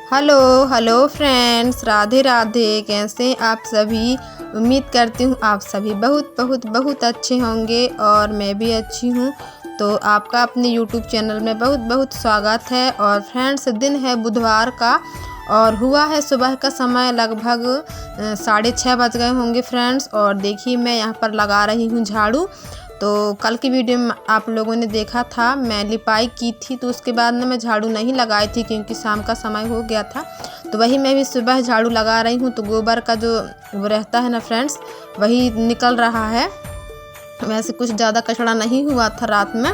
Hello hello friends, Radhe Radhe. कैसे हैं आप सभी? उम्मीद करती हूँ आप सभी बहुत बहुत बहुत अच्छे होंगे और मैं भी अच्छी हूँ। तो आपका अपने यूट्यूब चैनल में बहुत बहुत स्वागत है। और फ्रेंड्स, दिन है बुधवार का और हुआ है सुबह का समय, लगभग 6:30 बज गए होंगे फ्रेंड्स। और देखिए मैं यहाँ पर लगा रही हूँ झाड़ू। तो कल की वीडियो में आप लोगों ने देखा था, मैं लिपाई की थी, तो उसके बाद ना मैं झाड़ू नहीं लगाई थी क्योंकि शाम का समय हो गया था। तो वही मैं भी सुबह झाड़ू लगा रही हूँ। तो गोबर का जो वो रहता है ना फ्रेंड्स, वही निकल रहा है। वैसे कुछ ज़्यादा कचरा नहीं हुआ था रात में,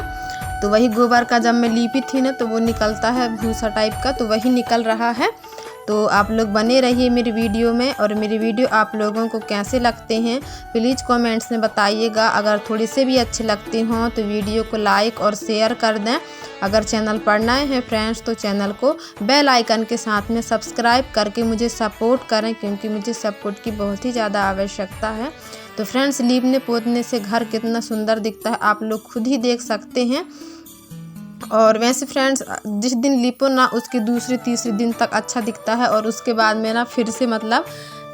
तो वही गोबर का जब मैं लीपी थी ना तो वो निकलता है भूसा टाइप का, तो वही निकल रहा है। तो आप लोग बने रहिए मेरी वीडियो में। और मेरी वीडियो आप लोगों को कैसे लगते हैं प्लीज़ कमेंट्स में बताइएगा। अगर थोड़ी से भी अच्छे लगते हों तो वीडियो को लाइक और शेयर कर दें। अगर चैनल पर नए हैं फ्रेंड्स तो चैनल को बेल आइकन के साथ में सब्सक्राइब करके मुझे सपोर्ट करें, क्योंकि मुझे सपोर्ट की बहुत ही ज़्यादा आवश्यकता है। तो फ्रेंड्स, लीपने पोतने से घर कितना सुंदर दिखता है आप लोग खुद ही देख सकते हैं। और वैसे फ्रेंड्स, जिस दिन लिपो ना उसके दूसरे तीसरे दिन तक अच्छा दिखता है और उसके बाद में ना फिर से मतलब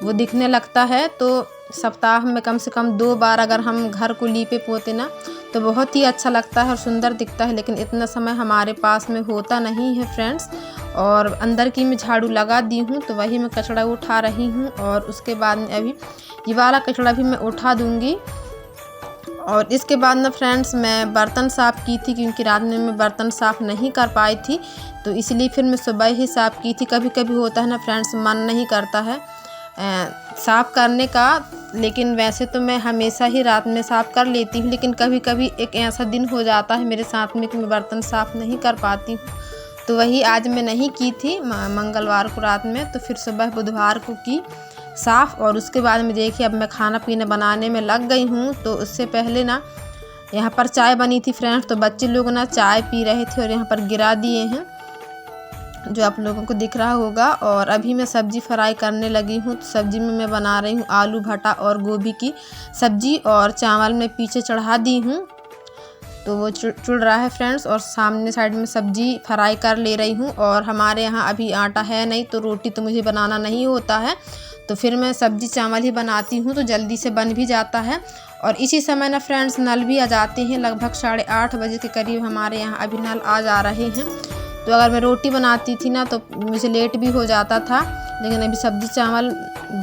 वो दिखने लगता है। तो सप्ताह में कम से कम 2 बार अगर हम घर को लीपे पोते ना तो बहुत ही अच्छा लगता है और सुंदर दिखता है। लेकिन इतना समय हमारे पास में होता नहीं है फ्रेंड्स। और अंदर की मैं झाड़ू लगा दी हूँ, तो वही मैं कचरा उठा रही हूँ। और उसके बाद में अभी ये वाला कचरा भी मैं उठा दूँगी। और इसके बाद ना फ्रेंड्स, मैं बर्तन साफ़ की थी क्योंकि रात में मैं बर्तन साफ़ नहीं कर पाई थी, तो इसलिए फिर मैं सुबह ही साफ़ की थी। कभी कभी होता है ना फ्रेंड्स, मन नहीं करता है साफ़ करने का, लेकिन वैसे तो मैं हमेशा ही रात में साफ़ कर लेती हूँ। लेकिन कभी कभी एक ऐसा दिन हो जाता है मेरे साथ में कि मैं बर्तन साफ़ नहीं कर पाती हूँ, तो वही आज मैं नहीं की थी मंगलवार को रात में, तो फिर सुबह बुधवार को की साफ़। और उसके बाद में देखिए अब मैं खाना पीना बनाने में लग गई हूँ। तो उससे पहले ना यहाँ पर चाय बनी थी फ्रेंड्स, तो बच्चे लोग ना चाय पी रहे थे और यहाँ पर गिरा दिए हैं, जो आप लोगों को दिख रहा होगा। और अभी मैं सब्ज़ी फ्राई करने लगी हूँ। तो सब्ज़ी में मैं बना रही हूँ आलू भटा और गोभी की सब्ज़ी, और चावल मैं पीछे चढ़ा दी हूँ, तो वो चुड़ रहा है फ्रेंड्स। और सामने साइड में सब्ज़ी फ्राई कर ले रही हूँ। और हमारे यहाँ अभी आटा है नहीं, तो रोटी तो मुझे बनाना नहीं होता है, तो फिर मैं सब्ज़ी चावल ही बनाती हूँ, तो जल्दी से बन भी जाता है। और इसी समय ना फ्रेंड्स नल भी आ जाते हैं, लगभग 8:30 बजे के करीब हमारे यहाँ अभी नल आ जा रहे हैं। तो अगर मैं रोटी बनाती थी ना तो मुझे लेट भी हो जाता था, लेकिन अभी सब्ज़ी चावल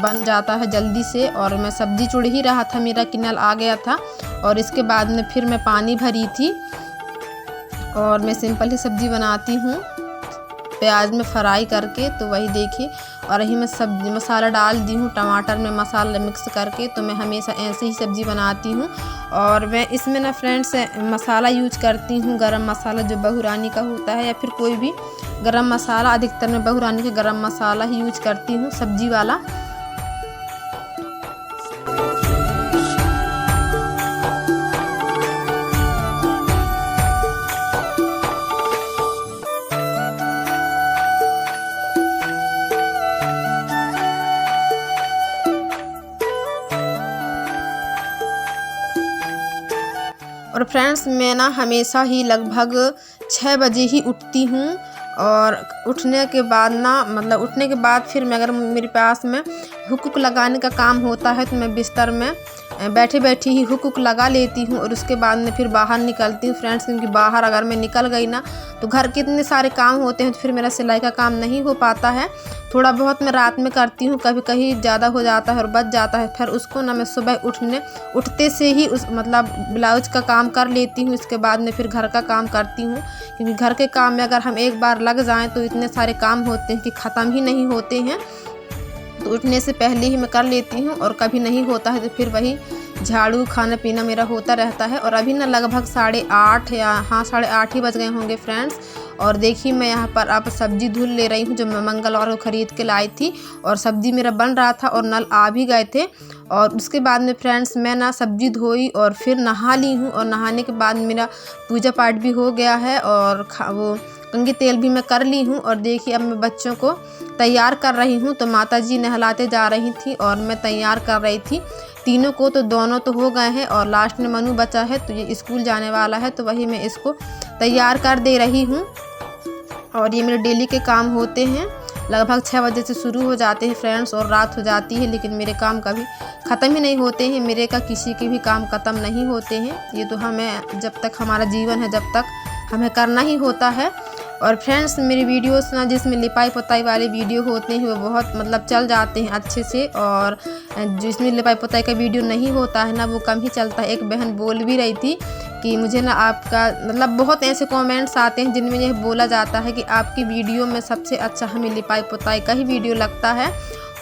बन जाता है जल्दी से। और मैं सब्ज़ी चुड़ ही रहा था मेरा कि नल आ गया था। और इसके बाद में फिर मैं पानी भरी थी। और मैं सिंपल ही सब्ज़ी बनाती हूँ प्याज में फ्राई करके, तो वही देखिए। और यही मैं सब्जी मसाला डाल दी हूँ, टमाटर में मसाला मिक्स करके। तो मैं हमेशा ऐसे ही सब्ज़ी बनाती हूँ। और मैं इसमें ना फ्रेंड्स मसाला यूज करती हूँ गरम मसाला, जो बहुरानी का होता है, या फिर कोई भी गरम मसाला। अधिकतर मैं बहुरानी का गरम मसाला ही यूज करती हूँ, सब्जी वाला। और फ्रेंड्स, मैं ना हमेशा ही लगभग 6 बजे ही उठती हूँ। और उठने के बाद ना मतलब उठने के बाद फिर मैं, अगर मेरे पास में हुक लगाने का काम होता है, तो मैं बिस्तर में बैठे बैठी ही हुक लगा लेती हूँ। और उसके बाद में फिर बाहर निकलती हूँ फ्रेंड्स, क्योंकि बाहर अगर मैं निकल गई ना तो घर के इतने सारे काम होते हैं, तो फिर मेरा सिलाई का काम नहीं हो पाता है। थोड़ा बहुत मैं रात में करती हूँ, कभी कहीं ज़्यादा हो जाता है और बच जाता है, फिर उसको ना मैं सुबह उठते से ही उस मतलब ब्लाउज का काम कर लेती हूँ। इसके बाद में फिर घर का काम करती हूँ, क्योंकि घर के काम में अगर हम एक बार लग जाएं तो इतने सारे काम होते हैं कि ख़त्म ही नहीं होते हैं। तो उठने से पहले ही मैं कर लेती हूँ। और कभी नहीं होता है तो फिर वही झाड़ू खाना पीना मेरा होता रहता है। और अभी ना लगभग 8:30 या 8:30 ही बज गए होंगे फ्रेंड्स। और देखिए मैं यहाँ पर अब सब्ज़ी धुल ले रही हूँ, जो मैं मंगलवार को ख़रीद के लाई थी। और सब्ज़ी मेरा बन रहा था और नल आ भी गए थे। और उसके बाद में फ्रेंड्स मैं ना सब्ज़ी धोई और फिर नहा ली हूँ। और नहाने के बाद मेरा पूजा पाठ भी हो गया है और वो कंघी तेल भी मैं कर ली हूँ। और देखिए अब मैं बच्चों को तैयार कर रही हूँ। तो माताजी नहलाते जा रही थी और मैं तैयार कर रही थी तीनों को। तो दोनों तो हो गए हैं और लास्ट में मनु बचा है, तो ये स्कूल जाने वाला है, तो वही मैं इसको तैयार कर दे रही हूँ। और ये मेरे डेली के काम होते हैं। लगभग 6 बजे से शुरू हो जाते हैं फ्रेंड्स और रात हो जाती है, लेकिन मेरे काम कभी ख़त्म ही नहीं होते हैं। मेरे का किसी के भी काम ख़त्म नहीं होते हैं। ये तो हमें जब तक हमारा जीवन है जब तक हमें करना ही होता है। और फ्रेंड्स मेरी वीडियोस ना जिसमें लिपाई पोताई वाले वीडियो होते हैं वो बहुत मतलब चल जाते हैं अच्छे से, और जिसमें लिपाई पोताई का वीडियो नहीं होता है ना वो कम ही चलता है। एक बहन बोल भी रही थी कि मुझे ना आपका मतलब बहुत ऐसे कमेंट्स आते हैं जिनमें यह बोला जाता है कि आपकी वीडियो में सबसे अच्छा हमें लिपाई पोताई का ही वीडियो लगता है,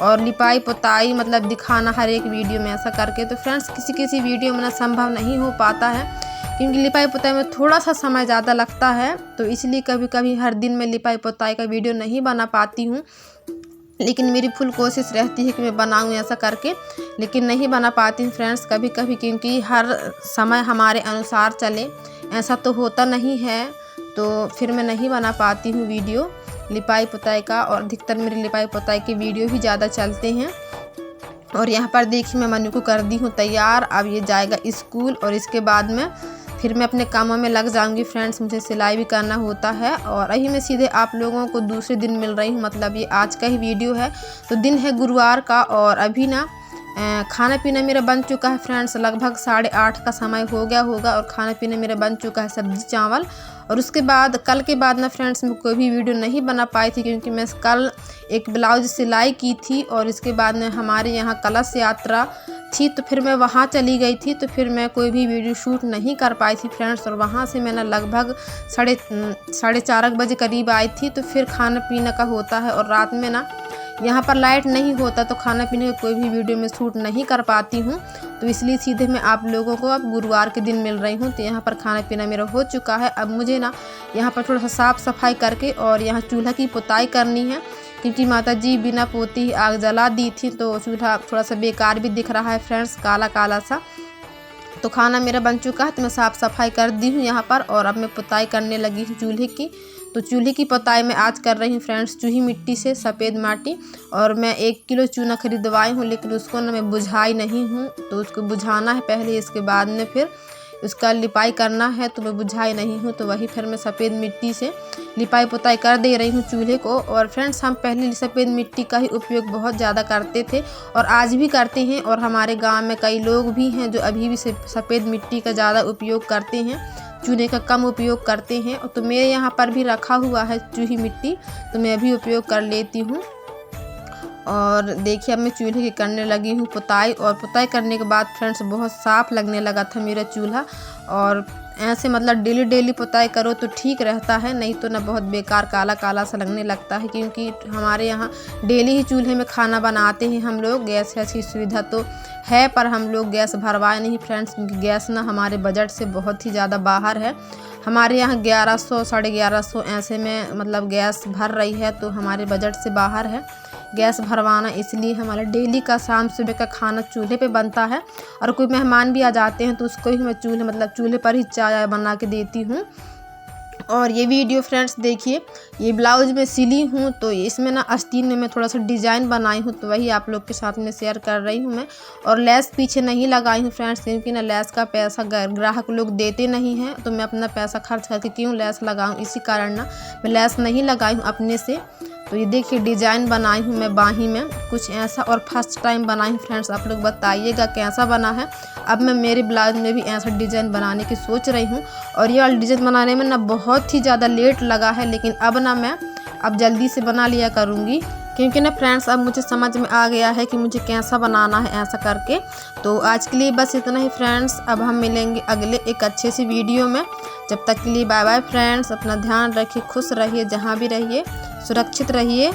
और लिपाई पोताई मतलब दिखाना हर एक वीडियो में ऐसा करके। तो फ्रेंड्स किसी किसी वीडियो में ना संभव नहीं हो पाता है, क्योंकि लिपाई पोताई में थोड़ा सा समय ज़्यादा लगता है, तो इसलिए कभी कभी हर दिन मैं लिपाई पोताई का वीडियो नहीं बना पाती हूँ। लेकिन मेरी फुल कोशिश रहती है कि मैं बनाऊँ ऐसा करके, लेकिन नहीं बना पाती हूँ फ्रेंड्स कभी कभी, क्योंकि हर समय हमारे अनुसार चले ऐसा तो होता नहीं है, तो फिर मैं नहीं बना पाती हूँ वीडियो लिपाई पोताई का। और अधिकतर मेरे लिपाई पोताई के वीडियो ही ज़्यादा चलते हैं। और यहाँ पर देखिए मैं मनु को कर दी हूँ तैयार, अब ये जाएगा स्कूल और इसके बाद में फिर मैं अपने कामों में लग जाऊंगी फ्रेंड्स। मुझे सिलाई भी करना होता है, और अभी मैं सीधे आप लोगों को दूसरे दिन मिल रही हूँ, मतलब ये आज का ही वीडियो है। तो दिन है गुरुवार का, और अभी ना खाना पीना मेरा बन चुका है फ्रेंड्स। लगभग 8:30 का समय हो गया होगा, और खाना पीना मेरा बन चुका है सब्जी चावल। और उसके बाद कल के बाद ना फ्रेंड्स मैं कोई भी वीडियो नहीं बना पाई थी, क्योंकि मैं कल एक ब्लाउज सिलाई की थी, और इसके बाद में हमारे यहाँ कलश यात्रा थी, तो फिर मैं वहाँ चली गई थी, तो फिर मैं कोई भी वीडियो शूट नहीं कर पाई थी फ्रेंड्स। और वहाँ से मैं ना लगभग 4:30 बजे करीब आई थी। तो फिर खाना पीना का होता है, और रात में ना यहाँ पर लाइट नहीं होता, तो खाना पीने का कोई भी वीडियो में शूट नहीं कर पाती हूँ। तो इसलिए सीधे मैं आप लोगों को अब गुरुवार के दिन मिल रही हूँ। तो यहाँ पर खाना पीना मेरा हो चुका है। अब मुझे ना यहाँ पर थोड़ा सा साफ़ सफाई करके और यहाँ चूल्हा की पुताई करनी है, क्योंकि माता जी बिना पोती आग जला दी थी, तो चूल्हा थोड़ा सा बेकार भी दिख रहा है फ्रेंड्स, काला काला सा। तो खाना मेरा बन चुका है, तो मैं साफ़ सफाई कर दी हूँ यहाँ पर, और अब मैं पुताई करने लगी हूँ चूल्हे की। तो चूल्हे की पुताई मैं आज कर रही हूँ फ्रेंड्स चूही मिट्टी से, सफ़ेद माटी। और मैं 1 किलो चूना खरीदवाई हूँ, लेकिन उसको ना मैं बुझाई नहीं हूँ, तो उसको बुझाना है पहले, इसके बाद में फिर उसका लिपाई करना है। तो मैं बुझाई नहीं हूँ, तो वही फिर मैं सफ़ेद मिट्टी से लिपाई पुताई कर दे रही हूँ चूल्हे को। और फ्रेंड्स हम पहले सफ़ेद मिट्टी का ही उपयोग बहुत ज़्यादा करते थे, और आज भी करते हैं, और हमारे गांव में कई लोग भी हैं जो अभी भी सफ़ेद मिट्टी का ज़्यादा उपयोग करते हैं, चूने का कम उपयोग करते हैं। तो मेरे यहाँ पर भी रखा हुआ है चूही मिट्टी, तो मैं भी उपयोग कर लेती हूँ। और देखिए अब मैं चूल्हे की करने लगी हूँ पुताई, और पुताई करने के बाद फ्रेंड्स बहुत साफ़ लगने लगा था मेरा चूल्हा। और ऐसे मतलब डेली डेली पुताई करो तो ठीक रहता है, नहीं तो ना बहुत बेकार काला काला सा लगने लगता है, क्योंकि हमारे यहाँ डेली ही चूल्हे में खाना बनाते हैं हम लोग। गैस की सुविधा तो है, पर हम लोग गैस भरवाए नहीं फ्रेंड्स, क्योंकि गैस ना हमारे बजट से बहुत ही ज़्यादा बाहर है। हमारे यहाँ 1100 1150 ऐसे में मतलब गैस भर रही है, तो हमारे बजट से बाहर है गैस भरवाना। इसलिए हमारा डेली का शाम सुबह का खाना चूल्हे पे बनता है, और कोई मेहमान भी आ जाते हैं तो उसको ही मैं चूल्हे पर ही चाय बना के देती हूँ। और ये वीडियो फ्रेंड्स देखिए, ये ब्लाउज में सिली हूँ, तो इसमें ना आस्तीन में मैं थोड़ा सा डिज़ाइन बनाई हूँ, तो वही आप लोग के साथ में शेयर कर रही हूँ मैं। और लेस पीछे नहीं लगाई हूँ फ्रेंड्स, क्योंकि ना लेस का पैसा ग्राहक लोग देते नहीं हैं, तो मैं अपना पैसा खर्च करके क्यों लेस लगाऊँ, इसी कारण ना मैं लेस नहीं लगाई हूँ अपने से। तो ये देखिए डिज़ाइन बनाई हूँ मैं बाही में कुछ ऐसा, और फर्स्ट टाइम बनाई हूँ फ्रेंड्स। आप लोग बताइएगा कैसा बना है। अब मैं मेरे ब्लाउज में भी ऐसा डिज़ाइन बनाने की सोच रही हूँ, और ये वाला डिज़ाइन बनाने में ना बहुत ही ज़्यादा लेट लगा है, लेकिन अब ना मैं जल्दी से बना लिया करूँगी, क्योंकि ना फ्रेंड्स अब मुझे समझ में आ गया है कि मुझे कैसा बनाना है ऐसा करके। तो आज के लिए बस इतना ही फ्रेंड्स, अब हम मिलेंगे अगले एक अच्छे सी वीडियो में। जब तक के लिए बाय बाय फ्रेंड्स, अपना ध्यान रखिए, खुश रहिए, जहाँ भी रहिए सुरक्षित रहिए।